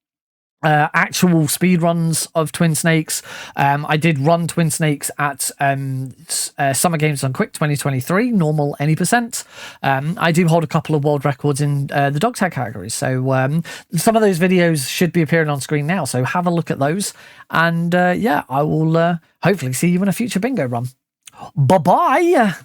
Speaker 1: actual speed runs of Twin Snakes. I did run Twin Snakes at Summer Games Done Quick 2023, normal any percent. I do hold a couple of world records in the dog tag categories, so some of those videos should be appearing on screen now, so have a look at those. And yeah, I will hopefully see you in a future bingo run. Bye bye.